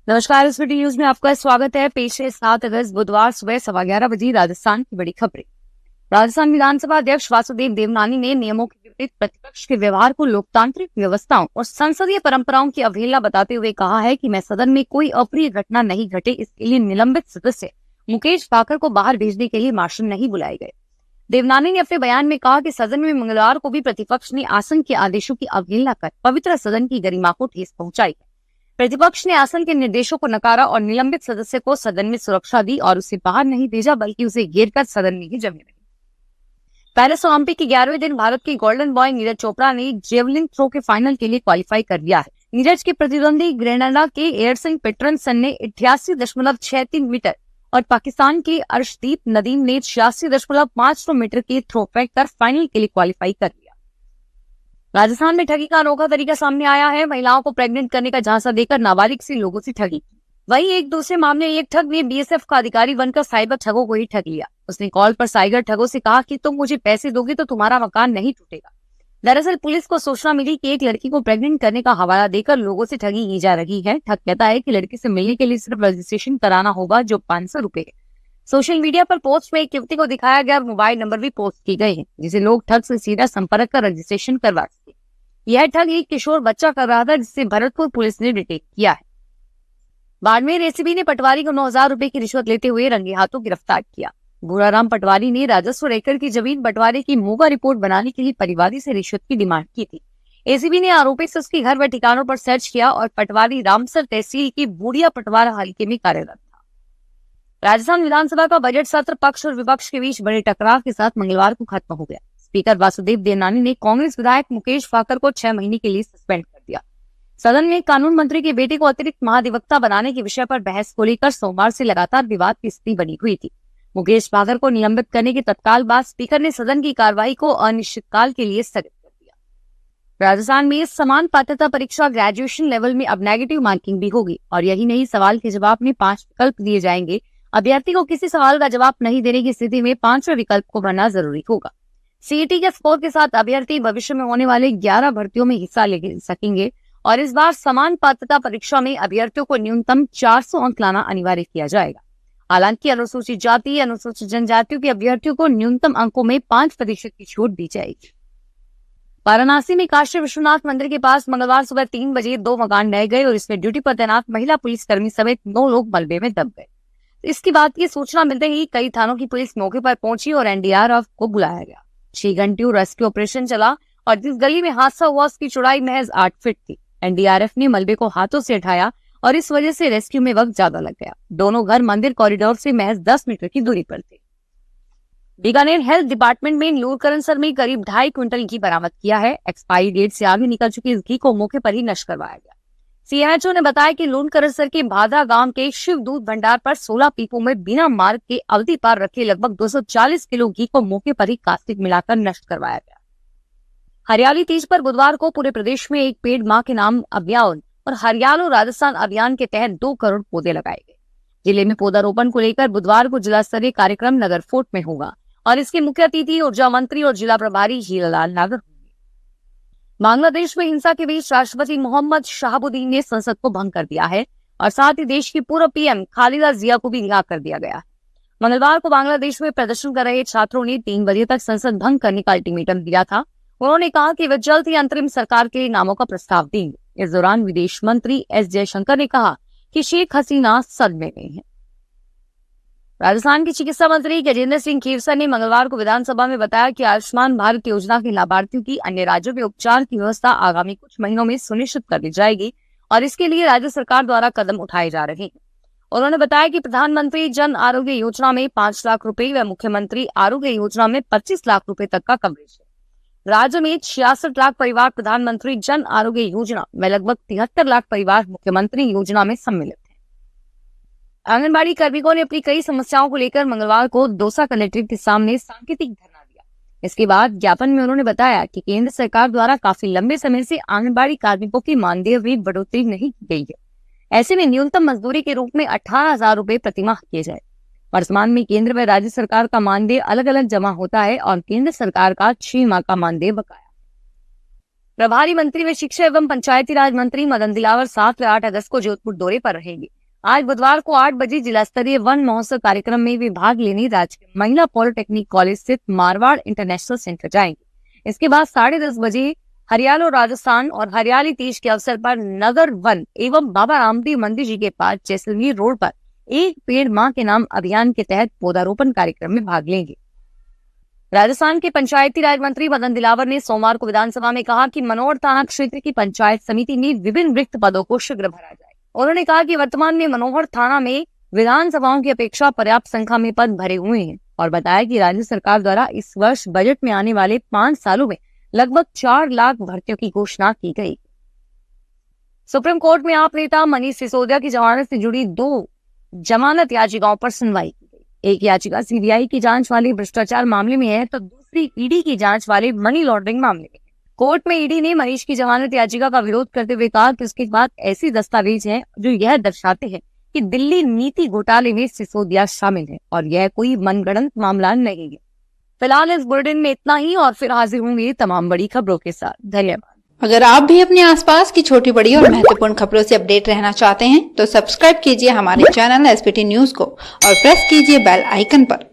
नमस्कार, इस video news में आपका स्वागत है। पेश है 7 अगस्त बुधवार सुबह 11:15 बजे राजस्थान की बड़ी खबरें। राजस्थान विधानसभा अध्यक्ष वासुदेव देवनानी ने नियमों के विपरीत प्रतिपक्ष के व्यवहार को लोकतांत्रिक व्यवस्थाओं और संसदीय परंपराओं की अवहेलना बताते हुए कहा है कि मैं सदन में कोई अप्रिय घटना नहीं घटे इसके लिए निलंबित सदस्य मुकेश भाकर को बाहर भेजने के लिए मार्शल नहीं बुलाए गए। देवनानी ने अपने बयान में कहा कि सदन में मंगलवार को भी प्रतिपक्ष ने आसन के आदेशों की अवहेलना कर पवित्र सदन की गरिमा को ठेस पहुंचाई। प्रतिपक्ष ने आसन के निर्देशों को नकारा और निलंबित सदस्य को सदन में सुरक्षा दी और उसे बाहर नहीं भेजा बल्कि उसे घेर कर सदन में ही जमे रहे। पेरिस ओलंपिक के 11वें दिन भारत के गोल्डन बॉय नीरज चोपड़ा ने जेवलिन थ्रो के फाइनल के लिए क्वालिफाई कर लिया है। नीरज के प्रतिद्वंदी ग्रेनाडा के एयरसिंह पेटरसन ने 88.63 मीटर और पाकिस्तान के अर्शदीप नदीम ने 86.52 मीटर के थ्रो फेंक कर फाइनल के लिए क्वालिफाई कर लिया। राजस्थान में ठगी का अनोखा तरीका सामने आया है। महिलाओं को प्रेग्नेंट करने का झांसा देकर नाबालिग से लोगों से ठगी की। वहीं एक दूसरे मामले में एक ठग ने बीएसएफ का अधिकारी बनकर साइबर ठगों को ही ठग लिया। उसने कॉल पर साइबर ठगों से कहा कि तुम मुझे पैसे दोगे तो तुम्हारा मकान नहीं टूटेगा। दरअसल पुलिस को सूचना मिली कि एक लड़की को प्रेग्नेंट करने का हवाला देकर लोगों से ठगी की जा रही है। ठग कहता है कि लड़की से मिलने के लिए सिर्फ रजिस्ट्रेशन कराना होगा जो 500 रुपए है। सोशल मीडिया पर पोस्ट में एक युवती को दिखाया गया मोबाइल नंबर भी पोस्ट की गई है जिसे लोग ठग से सीधा संपर्क कर रजिस्ट्रेशन करवा सके। यह ठग एक किशोर बच्चा कर रहा था जिसे भरतपुर पुलिस ने डिटेक्ट किया है। बाड़मेर एसीबी ने पटवारी को 9,000 रुपए की रिश्वत लेते हुए रंगे हाथों गिरफ्तार किया। भूराराम पटवारी ने राजस्व रेकर की जमीन बंटवारे की मोगा रिपोर्ट बनाने के लिए परिवादी से रिश्वत की डिमांड की थी। एसीबी ने आरोपी से उसके घर व ठिकानों पर सर्च किया और पटवारी रामसर तहसील की बूढ़िया पटवारा हल्के में कार्यरत था। राजस्थान विधानसभा का बजट सत्र पक्ष और विपक्ष के बीच बड़े टकराव के साथ मंगलवार को खत्म हो गया। स्पीकर वासुदेव देवनानी ने कांग्रेस विधायक मुकेश भाकर को 6 महीने के लिए सस्पेंड कर दिया। सदन में कानून मंत्री के बेटे को अतिरिक्त महाधिवक्ता बनाने के विषय पर बहस को लेकर सोमवार से लगातार विवाद की स्थिति बनी हुई थी। मुकेश भाकर को निलंबित करने के तत्काल बाद स्पीकर ने सदन की कार्रवाई को अनिश्चितकाल के लिए स्थगित कर दिया। राजस्थान में समान पात्रता परीक्षा ग्रेजुएशन लेवल में अब नेगेटिव मार्किंग भी होगी और यही नहीं, सवाल के जवाब में 5 विकल्प दिए जाएंगे। अभ्यर्थी को किसी सवाल का जवाब नहीं देने की स्थिति में 5वें विकल्प को भरना जरूरी होगा। सीईटी के स्कोर के साथ अभ्यर्थी भविष्य में होने वाले 11 भर्तियों में हिस्सा ले सकेंगे और इस बार समान पात्रता परीक्षा में अभ्यर्थियों को न्यूनतम 400 अंक लाना अनिवार्य किया जाएगा। हालांकि अनुसूचित जाति, अनुसूचित जनजातियों के अभ्यर्थियों को न्यूनतम अंकों में 5% की छूट दी जाएगी। वाराणसी में काशी विश्वनाथ मंदिर के पास मंगलवार सुबह 3 बजे 2 मकान ढह गए और इसमें ड्यूटी पर तैनात महिला पुलिसकर्मी समेत 9 लोग मलबे में दब गए। इसके बाद की सूचना मिलते ही कई थानों की पुलिस मौके पर पहुंची और एनडीआरएफ को बुलाया गया। 6 घंटे रेस्क्यू ऑपरेशन चला और जिस गली में हादसा हुआ उसकी चौड़ाई महज 8 फीट थी। एनडीआरएफ ने मलबे को हाथों से हटाया और इस वजह से रेस्क्यू में वक्त ज्यादा लग गया। दोनों घर मंदिर कॉरिडोर से महज 10 मीटर की दूरी पर थे। बीकानेर हेल्थ डिपार्टमेंट में लूणकरणसर में करीब 2.5 क्विंटल घी बरामद किया है। एक्सपायरी डेट से आगे निकल चुके इस घी को मौके पर ही नष्ट करवाया गया। सीएमएचओ ने बताया कि लूणकरणसर के भादरा गांव के शिव दूध भंडार पर 16 पीपों में बिना मार्ग के अवधि पार रखे लगभग 240 किलो घी को मौके पर ही कास्टिक मिलाकर नष्ट करवाया गया। हरियाली तीज पर बुधवार को पूरे प्रदेश में एक पेड़ मां के नाम अभियान और हरियालो राजस्थान अभियान के तहत 2 करोड़ पौधे लगाए गए। जिले में पौधारोपण को लेकर बुधवार को जिला स्तरीय कार्यक्रम नगर फोर्ट में होगा और इसके मुख्य अतिथि ऊर्जा मंत्री और जिला प्रभारी हीरालाल नागर होंगे। बांग्लादेश में हिंसा के बीच राष्ट्रपति मोहम्मद शहाबुद्दीन ने संसद को भंग कर दिया है और साथ ही देश की पूर्व पीएम खालिदा जिया को भी रिहा कर दिया गया है। मंगलवार को बांग्लादेश में प्रदर्शन कर रहे छात्रों ने 3 बजे तक संसद भंग करने का अल्टीमेटम दिया था। उन्होंने कहा कि वे जल्द ही अंतरिम सरकार के नामों का प्रस्ताव देंगे। इस दौरान विदेश मंत्री एस जयशंकर ने कहा कि शेख हसीना सदमे में है। राजस्थान के चिकित्सा मंत्री गजेंद्र सिंह खीरसर ने मंगलवार को विधानसभा में बताया कि आयुष्मान भारत योजना के लाभार्थियों की अन्य राज्यों में उपचार की व्यवस्था आगामी कुछ महीनों में सुनिश्चित कर दी जाएगी और इसके लिए राज्य सरकार द्वारा कदम उठाए जा रहे हैं। उन्होंने बताया कि प्रधानमंत्री जन आरोग्य योजना में 5 लाख रुपए व मुख्यमंत्री आरोग्य योजना में 25 लाख रुपए तक का कवरेज है। राज्य में 66 लाख परिवार प्रधानमंत्री जन आरोग्य योजना में लगभग 73 लाख परिवार मुख्यमंत्री योजना में सम्मिलित हैं। आंगनबाड़ी कार्मिकों ने अपनी कई समस्याओं को लेकर मंगलवार को दौसा कलेक्ट्रेट के सामने सांकेतिक धरना दिया। इसके बाद ज्ञापन में उन्होंने बताया कि केंद्र सरकार द्वारा काफी लंबे समय से आंगनबाड़ी कार्मिकों की मानदेय में बढ़ोतरी नहीं की गई है। ऐसे में न्यूनतम मजदूरी के रूप में 18,000 रुपए प्रतिमाह किए जाए। वर्तमान में केंद्र व राज्य सरकार का मानदेय अलग अलग जमा होता है और केंद्र सरकार का 6 माह का मानदेय बकाया। प्रभारी मंत्री व शिक्षा एवं पंचायती राज मंत्री मदन दिलावर 7 व 8 अगस्त को जोधपुर दौरे पर रहेंगे। आज बुधवार को 8 बजे जिला स्तरीय वन महोत्सव कार्यक्रम में वे भाग लेने राजकीय महिला पॉलिटेक्निक कॉलेज स्थित मारवाड़ इंटरनेशनल सेंटर जाएंगे। इसके बाद 10:30 बजे हरियाणा राजस्थान और हरियाली तीज के अवसर पर नगर वन एवं बाबा रामदेव मंदिर जी के पास जैसलमेर रोड पर एक पेड़ मां के नाम अभियान के तहत पौधारोपण कार्यक्रम में भाग लेंगे। राजस्थान के पंचायती राज मंत्री मदन दिलावर ने सोमवार को विधानसभा में कहा कि मनोहर थाना क्षेत्र की पंचायत समिति में विभिन्न रिक्त पदों को शीघ्र भरा जाए। उन्होंने कहा कि वर्तमान में मनोहर थाना में विधानसभाओं की अपेक्षा पर्याप्त संख्या में पद भरे हुए हैं और बताया कि राज्य सरकार द्वारा इस वर्ष बजट में आने वाले 5 सालों में लगभग 4 लाख भर्तियों की घोषणा की गई। सुप्रीम कोर्ट में आप नेता मनीष सिसोदिया की जमानत से जुड़ी 2 जमानत याचिकाओं पर सुनवाई की गई। एक याचिका सीबीआई की जांच वाले भ्रष्टाचार मामले में है तो दूसरी ईडी की जांच वाले मनी लॉन्ड्रिंग मामले में है। कोर्ट में ईडी ने मनीष की जमानत याचिका का विरोध करते हुए कहा कि उसके पास ऐसी दस्तावेज हैं जो यह दर्शाते हैं कि दिल्ली नीति घोटाले में सिसोदिया शामिल है और यह कोई मनगढ़ंत मामला नहीं है। फिलहाल इस बुलेटिन में इतना ही और फिर हाजिर होंगे तमाम बड़ी खबरों के साथ। धन्यवाद। अगर आप भी अपने आसपास की छोटी बड़ी और महत्वपूर्ण खबरों से अपडेट रहना चाहते हैं तो सब्सक्राइब कीजिए हमारे चैनल एसपीटी न्यूज को और प्रेस कीजिए बेल आइकन पर